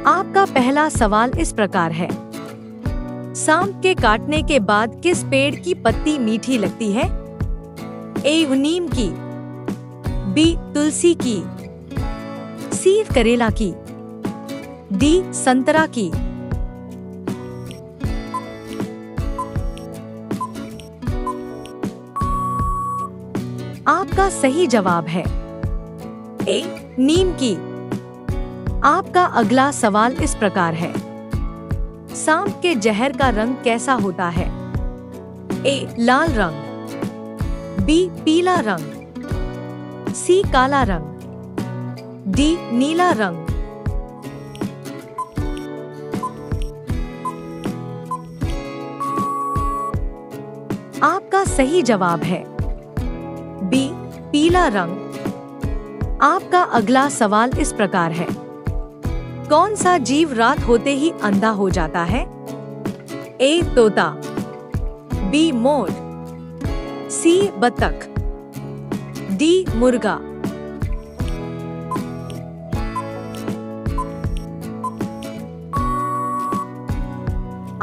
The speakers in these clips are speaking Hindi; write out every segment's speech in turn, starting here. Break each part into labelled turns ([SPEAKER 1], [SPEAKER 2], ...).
[SPEAKER 1] आपका पहला सवाल इस प्रकार है। सांप के काटने के बाद किस पेड़ की पत्ती मीठी लगती है? ए. नीम की, बी. तुलसी की, सी. करेला की, डी. संतरा की। आपका सही जवाब है ए. नीम की। आपका अगला सवाल इस प्रकार है। सांप के जहर का रंग कैसा होता है? ए. लाल रंग, बी. पीला रंग, सी. काला रंग, डी. नीला रंग। आपका सही जवाब है बी. पीला रंग। आपका अगला सवाल इस प्रकार है। कौन सा जीव रात होते ही अंधा हो जाता है? ए. तोता, बी. मोर, सी. बतख, डी. मुर्गा।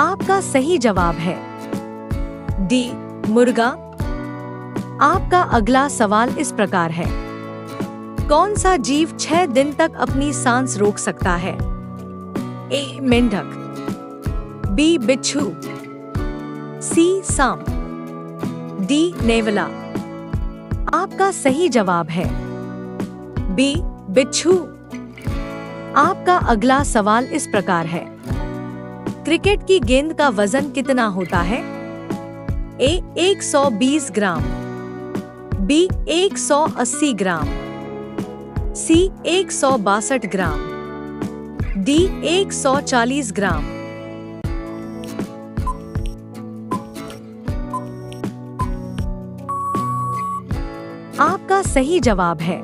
[SPEAKER 1] आपका सही जवाब है डी. मुर्गा। आपका अगला सवाल इस प्रकार है। कौन सा जीव 6 दिन तक अपनी सांस रोक सकता है? ए. मेंढक, बी. बिच्छू, सी. सांप, डी. नेवला। आपका सही जवाब है बी. बिच्छू। आपका अगला सवाल इस प्रकार है। क्रिकेट की गेंद का वजन कितना होता है? ए. 120 ग्राम, बी. 180 ग्राम, सी. 162 ग्राम, डी. 140 ग्राम। आपका सही जवाब है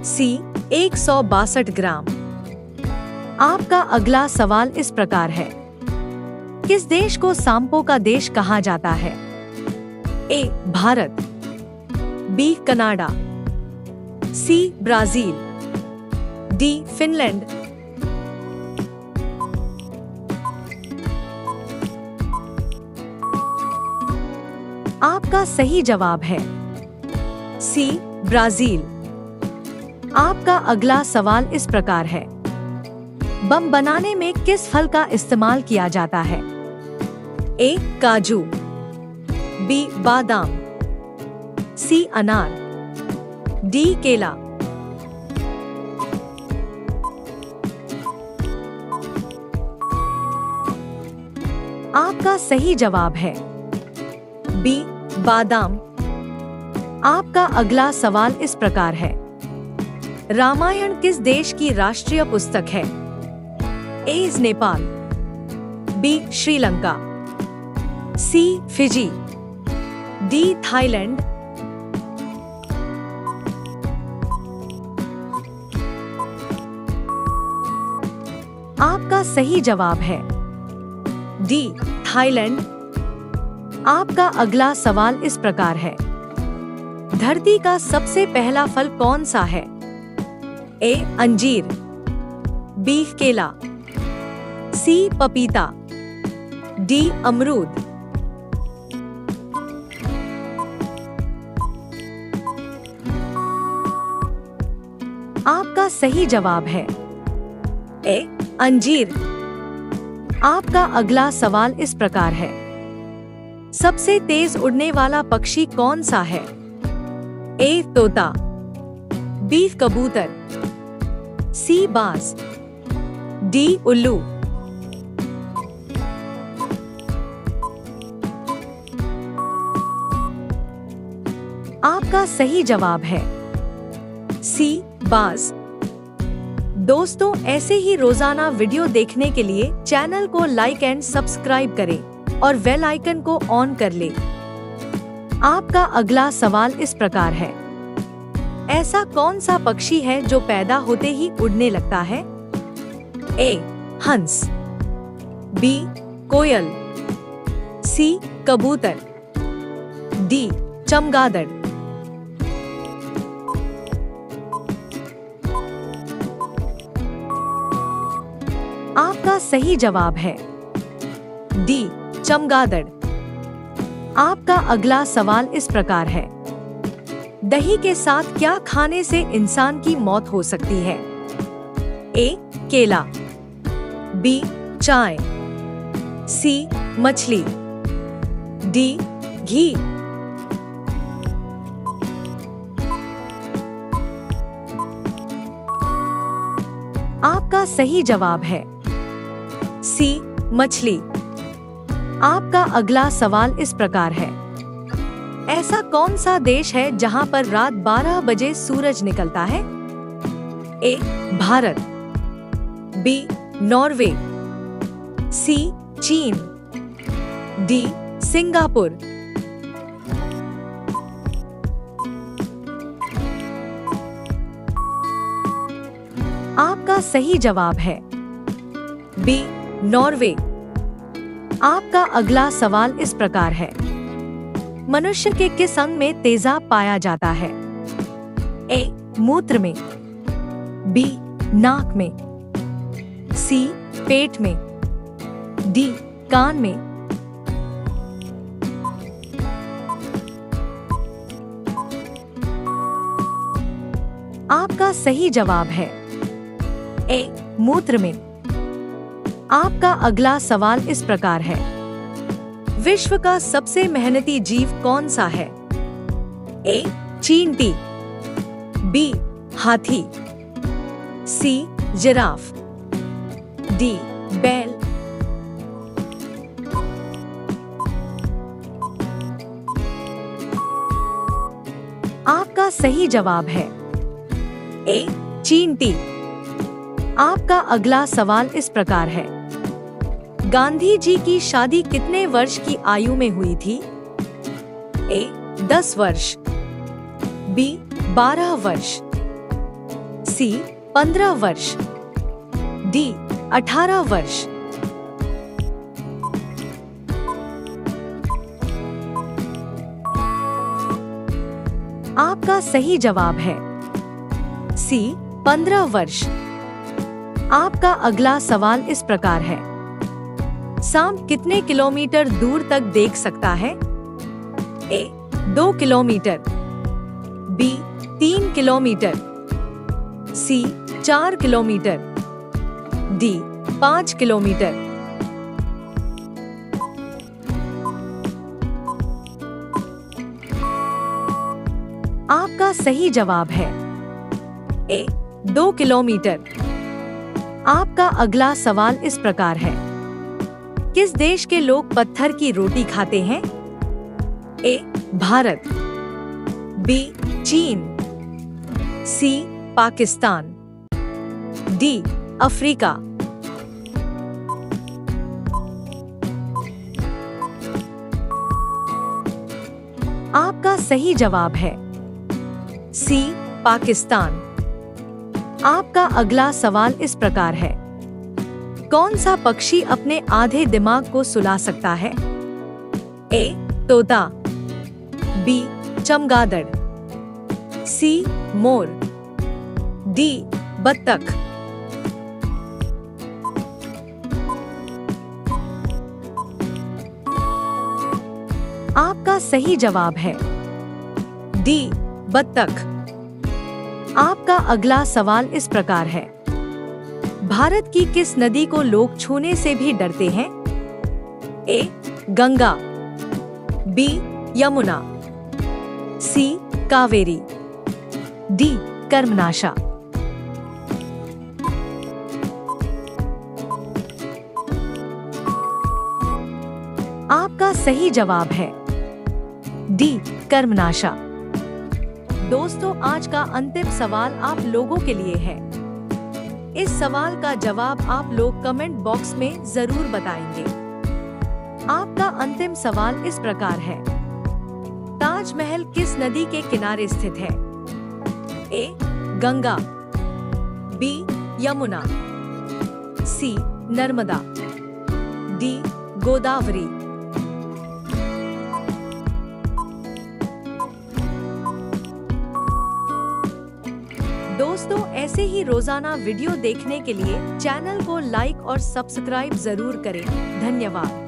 [SPEAKER 1] सी. 162 ग्राम। आपका अगला सवाल इस प्रकार है। किस देश को सांपों का देश कहा जाता है? A. Bharat, B. Canada, C. Brazil, D. Finland. आपका सही जवाब है सी. ब्राजील। आपका अगला सवाल इस प्रकार है। बम बनाने में किस फल का इस्तेमाल किया जाता है? ए. काजू, बी. बादाम, सी. अनार, डी. केला। आपका सही जवाब है बी. बादाम। आपका अगला सवाल इस प्रकार है। रामायण किस देश की राष्ट्रीय पुस्तक है? A. Nepal, B. Sri Lanka, C. Fiji, D. Thailand. आपका सही जवाब है डी. थाईलैंड। आपका अगला सवाल इस प्रकार है। धरती का सबसे पहला फल कौन सा है? ए. अंजीर, बी. केला, सी. पपीता, डी. अमरूद। आपका सही जवाब है ए. अंजीर। आपका अगला सवाल इस प्रकार है। सबसे तेज उड़ने वाला पक्षी कौन सा है? ए. तोता, बी. कबूतर, सी. बाज, डी. उल्लू। आपका सही जवाब है सी. बाज। दोस्तों, ऐसे ही रोजाना वीडियो देखने के लिए चैनल को लाइक एंड सब्सक्राइब करें और बेल आइकन को ऑन कर लें। आपका अगला सवाल इस प्रकार है। ऐसा कौन सा पक्षी है जो पैदा होते ही उड़ने लगता है? ए. हंस, बी. कोयल, सी. कबूतर, डी. चमगादड़। आपका सही जवाब है डी चमगादड़। आपका अगला सवाल इस प्रकार है, दही के साथ क्या खाने से इंसान की मौत हो सकती है? ए केला, बी चाय, सी मछली, डी घी। आपका सही जवाब है सी मछली। आपका अगला सवाल इस प्रकार है, ऐसा कौन सा देश है जहां पर रात 12 बजे सूरज निकलता है? ए भारत, बी नॉर्वे, सी चीन, डी सिंगापुर। आपका सही जवाब है बी नॉर्वे। आपका अगला सवाल इस प्रकार है, मनुष्य के किस अंग में तेजाब पाया जाता है? ए मूत्र में, बी नाक में, सी पेट में, डी कान में। आपका सही जवाब है ए मूत्र में। आपका अगला सवाल इस प्रकार है, विश्व का सबसे मेहनती जीव कौन सा है? ए चींटी, बी हाथी, सी जिराफ, डी बैल। आपका सही जवाब है ए चींटी। आपका अगला सवाल इस प्रकार है, गांधी जी की शादी कितने वर्ष की आयु में हुई थी? ए 10 वर्ष, बी 12 वर्ष, सी 15 वर्ष, डी 18 वर्ष। आपका सही जवाब है सी 15 वर्ष। आपका अगला सवाल इस प्रकार है, सांप कितने किलोमीटर दूर तक देख सकता है? ए 2 किलोमीटर, बी 3 किलोमीटर, सी 4 किलोमीटर, डी 5 किलोमीटर। आपका सही जवाब है ए 2 किलोमीटर। आपका अगला सवाल इस प्रकार है, किस देश के लोग पत्थर की रोटी खाते हैं? ए भारत, बी चीन, सी पाकिस्तान, डी अफ्रीका। आपका सही जवाब है सी पाकिस्तान। आपका अगला सवाल इस प्रकार है, कौन सा पक्षी अपने आधे दिमाग को सुला सकता है? ए तोता, बी चमगादड़, सी मोर, डी बत्तख। आपका सही जवाब है डी बत्तख। आपका अगला सवाल इस प्रकार है, भारत की किस नदी को लोग छूने से भी डरते हैं? ए गंगा, बी यमुना, सी कावेरी, डी कर्मनाशा। आपका सही जवाब है डी कर्मनाशा। दोस्तों, आज का अंतिम सवाल आप लोगों के लिए है। इस सवाल का जवाब आप लोग कमेंट बॉक्स में जरूर बताएंगे। आपका अंतिम सवाल इस प्रकार है, ताजमहल किस नदी के किनारे स्थित है? ए गंगा, बी यमुना, सी नर्मदा, डी गोदावरी। दोस्तों ऐसे ही रोजाना वीडियो देखने के लिए चैनल को लाइक और सब्सक्राइब जरूर करें। धन्यवाद।